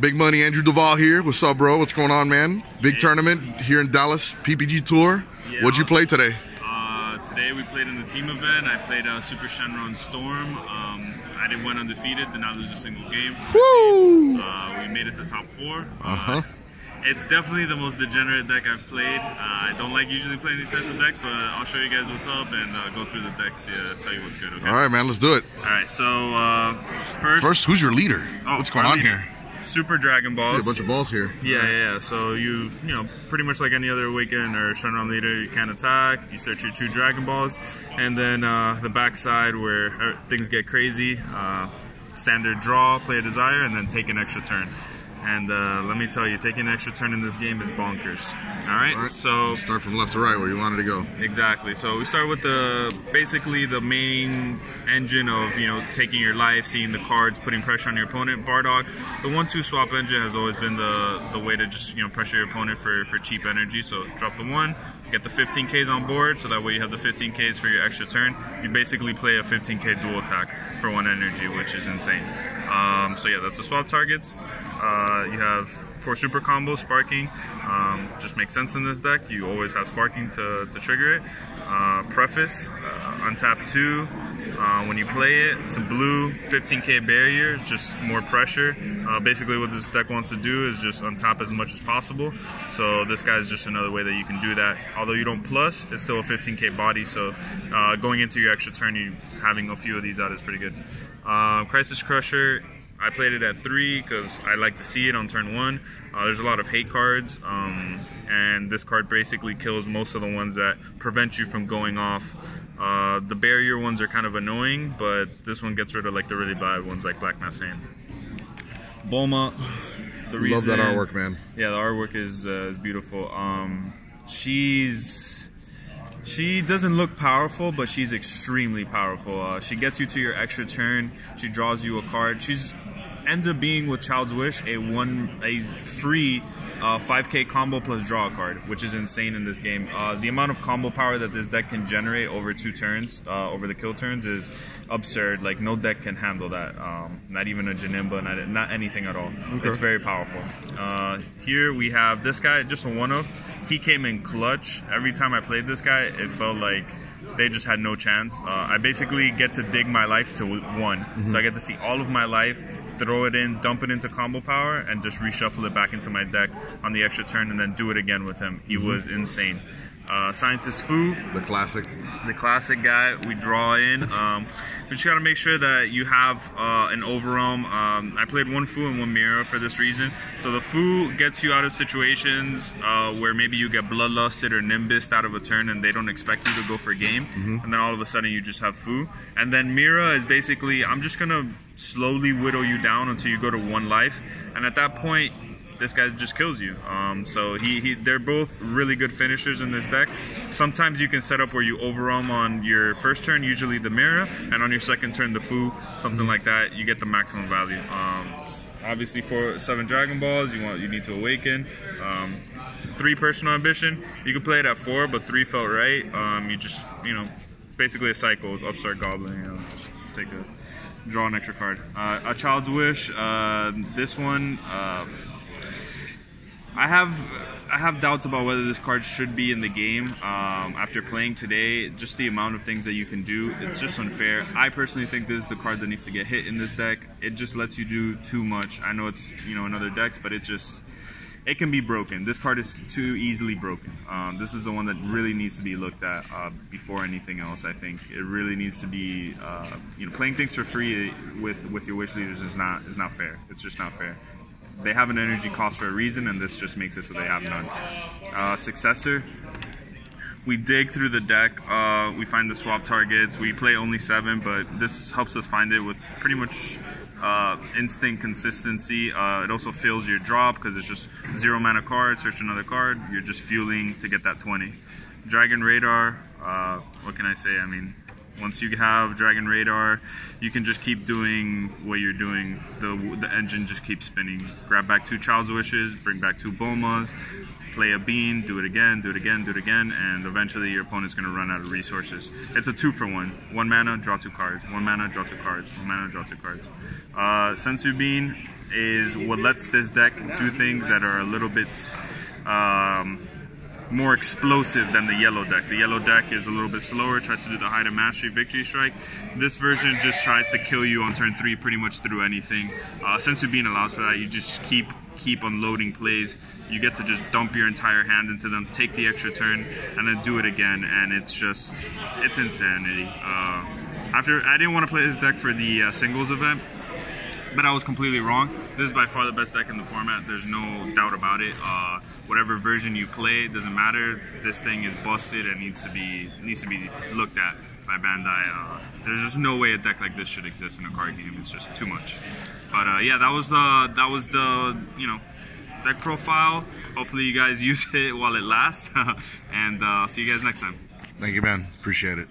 Big money, Andrew Dovale here. What's up, bro? What's going on, man? Big tournament here in Dallas, PPT Tour. Yeah, What'd you play today? Today we played in the team event. I played Super SHENRON Storm. I didn't win undefeated, did not lose a single game. Woo! We made it to top 4. It's definitely the most degenerate deck I've played. I don't like usually playing these types of decks, but I'll show you guys what's up and go through the decks, tell you what's good, okay? All right, man, let's do it. All right, so first, who's your leader? What's going on here? Super Dragon Balls. I see a bunch of balls here. Yeah. So you know, pretty much like any other Awaken or SHENRON leader, you can attack. You search your 2 Dragon Balls, and then the backside where things get crazy. Standard draw, play a desire, and then take an extra turn. And let me tell you, taking an extra turn in this game is bonkers. All right, so start from left to right where you wanted to go. Exactly. So we start with basically the main engine of taking your life, seeing the cards, putting pressure on your opponent. Bardock, the 1/2 swap engine has always been the way to just pressure your opponent for cheap energy. So drop the 1, get the 15Ks on board, so that way you have the 15Ks for your extra turn. You basically play a 15K dual attack for 1 energy, which is insane. So yeah, that's the swap targets. You have 4 super combos, Sparking. Just makes sense in this deck. You always have Sparking to trigger it. Preface, untap 2. When you play it, to blue, 15K barrier, just more pressure. Basically what this deck wants to do is just untap as much as possible. So this guy is just another way that you can do that. Although you don't plus, it's still a 15K body, so going into your extra turn, you having a few of these out is pretty good. Crisis Crusher, I played it at 3 because I like to see it on turn 1. There's a lot of hate cards, and this card basically kills most of the ones that prevent you from going off. The barrier ones are kind of annoying, but this one gets rid of like the really bad ones like Black Mass Sand. Bulma, the reason, love that artwork, man. Yeah, the artwork is beautiful. She doesn't look powerful, but she's extremely powerful. She gets you to your extra turn. She draws you a card. She's ends up being with Child's Wish a free 5K combo plus draw a card, which is insane in this game. The amount of combo power that this deck can generate over 2 turns, over the kill turns, is absurd. Like, no deck can handle that. Not even a Janemba, not anything at all. Okay. It's very powerful. Here we have this guy, just a 1-of. He came in clutch. Every time I played this guy, it felt like they just had no chance. I basically get to dig my life to 1. So I get to see all of my life, throw it in, dump it into combo power, and just reshuffle it back into my deck on the extra turn and then do it again with him. He was insane. Scientist Fu, the classic guy we draw in. We just gotta make sure that you have an overwhelm. I played 1 Fu and 1 Mirror for this reason. So the Fu gets you out of situations where maybe you get Bloodlusted or Nimbused out of a turn and they don't expect you to go for game, and then all of a sudden you just have Fu. And then Mira is basically, I'm just gonna slowly whittle you down until you go to 1 life, and at that point this guy just kills you. So they're both really good finishers in this deck. Sometimes you can set up where you overwhelm on your first turn, usually the Mirror, and on your second turn the Fu, something like that. You get the maximum value. Obviously, for 7 Dragon Balls, you need to Awaken. 3 Personal Ambition. You can play it at 4, but 3 felt right. You just basically a cycle. It's Upstart Goblin. Just take draw an extra card. A Child's Wish. This one. I have doubts about whether this card should be in the game. After playing today, just the amount of things that you can do, it's just unfair. I personally think this is the card that needs to get hit in this deck. It just lets you do too much. I know it's in other decks, but it can be broken. This card is too easily broken. This is the one that really needs to be looked at before anything else. I think it really needs to be playing things for free with your wish leaders is not fair. It's just not fair. They have an energy cost for a reason, and this just makes it so they have none. Successor. We dig through the deck. We find the swap targets. We play only 7, but this helps us find it with pretty much instant consistency. It also fills your drop because it's just 0 mana card, search another card. You're just fueling to get that 20. Dragon Radar, what can I say? I mean, Once you have Dragon Radar, you can just keep doing what you're doing. The engine just keeps spinning. Grab back 2 Child's Wishes, bring back 2 Bomas, play a bean, do it again, do it again, do it again, and eventually your opponent's going to run out of resources. It's a 2-for-1. 1 mana, draw 2 cards. 1 mana, draw 2 cards. 1 mana, draw 2 cards. Sensu Bean is what lets this deck do things that are a little bit more explosive than the yellow deck. The yellow deck is a little bit slower, tries to do the Height of Mastery Victory Strike. This version just tries to kill you on turn 3 pretty much through anything. Sensu Bean allows for that. You just keep unloading plays. You get to just dump your entire hand into them, take the extra turn, and then do it again, and it's insanity. I didn't want to play this deck for the singles event, but I was completely wrong. This is by far the best deck in the format. There's no doubt about it. Whatever version you play, it doesn't matter. This thing is busted and needs to be looked at by Bandai. There's just no way a deck like this should exist in a card game. It's just too much. But yeah, that was the deck profile. Hopefully you guys use it while it lasts, and I'll see you guys next time. Thank you, man. Appreciate it.